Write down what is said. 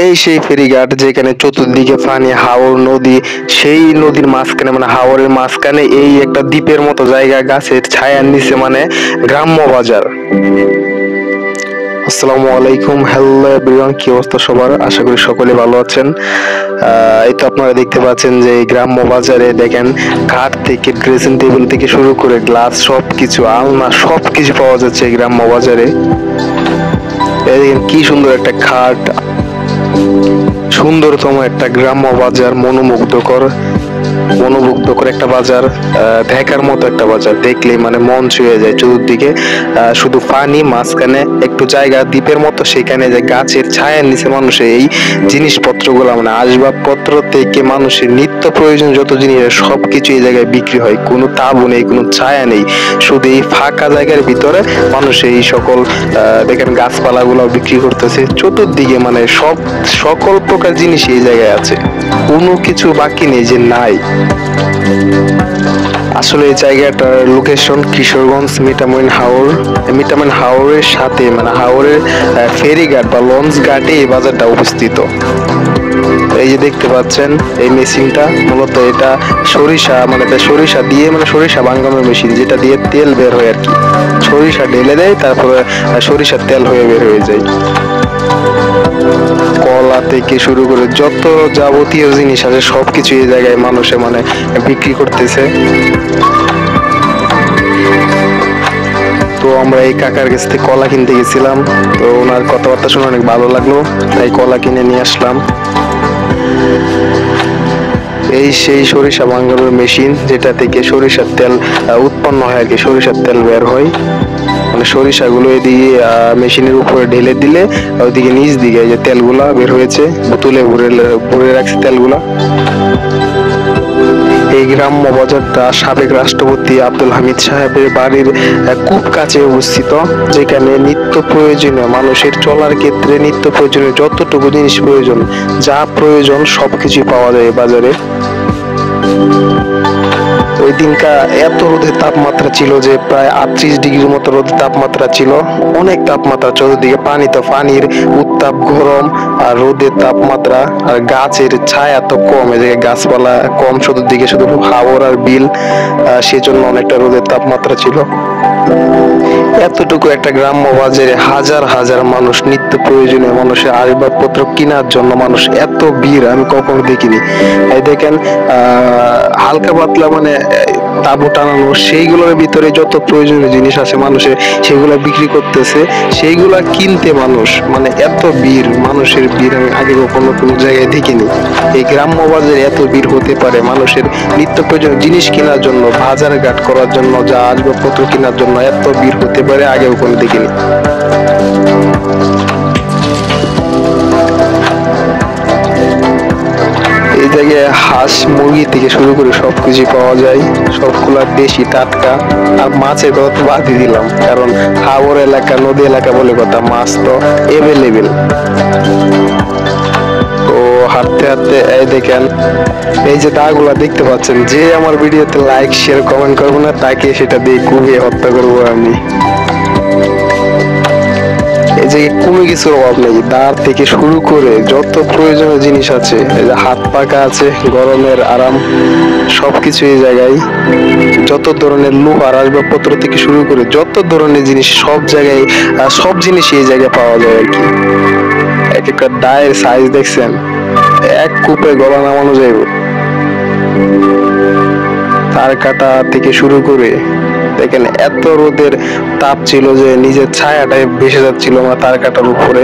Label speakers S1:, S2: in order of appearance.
S1: এই সেই ফেরিঘাট যেখানে চতুর্দিকে পানি, হাওর নদী, সেই নদীর মাঝখানে মানে হাওরের মাঝখানে এই একটা দ্বীপের মতো জায়গা, গাছের ছায়ার নিচে মানে গ্রাম্য বাজার। আসসালামু আলাইকুম, হ্যালো এভরিওয়ান, কি অবস্থা সবার? আশা করি সকলে ভালো আছেন। এই তো আপনারা দেখতে পাচ্ছেন যে এই গ্রাম্য বাজারে দেখেন কাঠ থেকে ড্রেসিং টেবিল থেকে শুরু করে গ্লাস, সবকিছু, আলনা, সবকিছু পাওয়া যাচ্ছে এই গ্রাম্য বাজারে। এই দেখেন কি সুন্দর একটা খাট, সুন্দরতম একটা গ্রাম্য বাজার, মনোমুগ্ধকর একটা বাজার, দেখার মতো একটা বাজার। দেখলে মানে মন ছুঁয়ে যায়। চতুর্দিকে শুধু পানি, মাঝখানে একটু জায়গা দ্বীপের মতো, সেখানে যে গাছের ছায়ার নিচে মানুষের এই জিনিসপত্রগুলো মানে আসবাবপত্র থেকে মানুষের নিত্য প্রয়োজন যত জিনিস সবকিছু এই জায়গায় বিক্রি হয়। কোনো তাঁবু নেই, কোনো ছায়া নেই, শুধু এই ফাঁকা জায়গার ভিতরে মানুষের এই সকল দেখেন গাছপালাগুলো বিক্রি করতেছে। চতুর্দিকে মানে সকল প্রকার জিনিস এই জায়গায় আছে, কোনো কিছু বাকি নেই যে নাই। আসলে এই জায়গাটার লোকেশন কিশোরগঞ্জ মিঠামইন হাওর। মিঠামইন হাওরের সাথে মানে হাওরের ফেরিঘাট বা লঞ্চ ঘাটে এই বাজারটা অবস্থিত। এই যে দেখতে পাচ্ছেন এই মেশিনটা, মূলত এটা সরিষা মানে সরিষা দিয়ে মানে সরিষা ভাঙানোর মেশিন, যেটা দিয়ে তেল বের হয় আর কি। সরিষা ঢেলে দেয়, তারপরে সরিষার তেল হয়ে বের হয়ে যায়। কলা থেকে শুরু করে যত যাবতীয় জিনিস আছে সবকিছু এই জায়গায় মানুষে মানে বিক্রি করতেছে। তো আমরা এই কাকার কাছ থেকে কলা কিনতে গেছিলাম, তো ওনার কথাবার্তা শুনে অনেক ভালো লাগলো, তাই কলা কিনে নিয়ে আসলাম। এই সেই সরিষা ভাঙানোর মেশিন, যেটা থেকে সরিষার তেল উৎপন্ন হয় আর কি, সরিষার তেল বের হয়। মানে সরিষাগুলো এদিকে মেশিনের উপরে ঢেলে দিলে ওইদিকে নিচ দিকে যে তেলগুলা বের হয়েছে বোতলে ভরে রাখছে তেলগুলা। এই গ্রাম্য বাজারটা সাবেক রাষ্ট্রপতি আব্দুল হামিদ সাহেবের বাড়ির খুব কাছে অবস্থিত, যেখানে নিত্য প্রয়োজনীয় মানুষের চলার ক্ষেত্রে নিত্য প্রয়োজনীয় যতটুকু জিনিস প্রয়োজন, যা প্রয়োজন সবকিছু পাওয়া যায় বাজারে। ওই দিনকা এত রোদের তাপমাত্রা ছিল যে প্রায় 38 ডিগ্রির মতো রোদের তাপমাত্রা ছিল, অনেক তাপমাত্রা। চতুর্দিকে পানি, তো পানির উত্তাপ গরম, আর রোদের তাপমাত্রা, আর গাছের ছায়া তো কম, এই জায়গায় গাছপালা কম, চতুর্দিকে শুধু হাওর আর বিল, সেজন্য অনেকটা রোদের তাপমাত্রা ছিল। এতটুকু একটা গ্রাম্য বাজারে হাজার হাজার মানুষ, নিত্য প্রয়োজনীয় মানুষের আসবাবপত্র কেনার জন্য মানুষ, এত ভিড় আমি কখনো দেখিনি। এই দেখেন হালকা পাতলা মানে তাঁবু টানানো, সেইগুলোর ভিতরে যত প্রয়োজনীয় জিনিস আছে মানুষের, সেগুলা বিক্রি করতেছে, সেইগুলা কিনতে মানুষ মানে এত ভিড়, মানুষের ভিড় আমি আগে কখনো কোনো জায়গায় দেখিনি। এই গ্রাম্য বাজারে এত ভিড় হতে পারে মানুষের নিত্য প্রয়োজনীয় জিনিস কেনার জন্য, বাজার ঘাট করার জন্য, যা আসবাবপত্র কেনার জন্য এত ভিড় হতে পারে আগেও কোনো দেখিনি। এই জায়গায় হাঁস মুরগি থেকে শুরু করে সবকিছু পাওয়া যায়, সবগুলা দেশি টাটকা। আর মাছের কথা তো বাদই দিলাম, কারণ হাওর এলাকা, নদী এলাকা বলে কথা, মাছ তো এভেলেবেল। তো হাঁটতে হাঁটতে এই দেখেন এই যে দাগুলা দেখতে পাচ্ছেন, যে আমার ভিডিওতে লাইক শেয়ার কমেন্ট করবো না, তাকে সেটা দিয়ে কুপিয়ে হত্যা করবো আমি। এই যে কোনো কিছুর অভাব নেই, দাঁড় থেকে শুরু করে যত প্রয়োজনীয় জিনিস আছে, এই যে হাত পাকা আছে, গরমের আরাম, সবকিছু এই জায়গায়। যত ধরনের লোহার আসবাবপত্র থেকে শুরু করে যত ধরনের জিনিস সব জায়গায়, সব জিনিস এই জায়গায় পাওয়া যায় আর কি। এক একটা ডায়ের সাইজ দেখছেন, এক কূপে গলা নামানো যাইব। তার কাটা থেকে শুরু করে দেখেন এত রোদের তাপ ছিল যে নিজের ছায়াটাই ভেসে যাচ্ছিল আমার তার কাটার উপরে।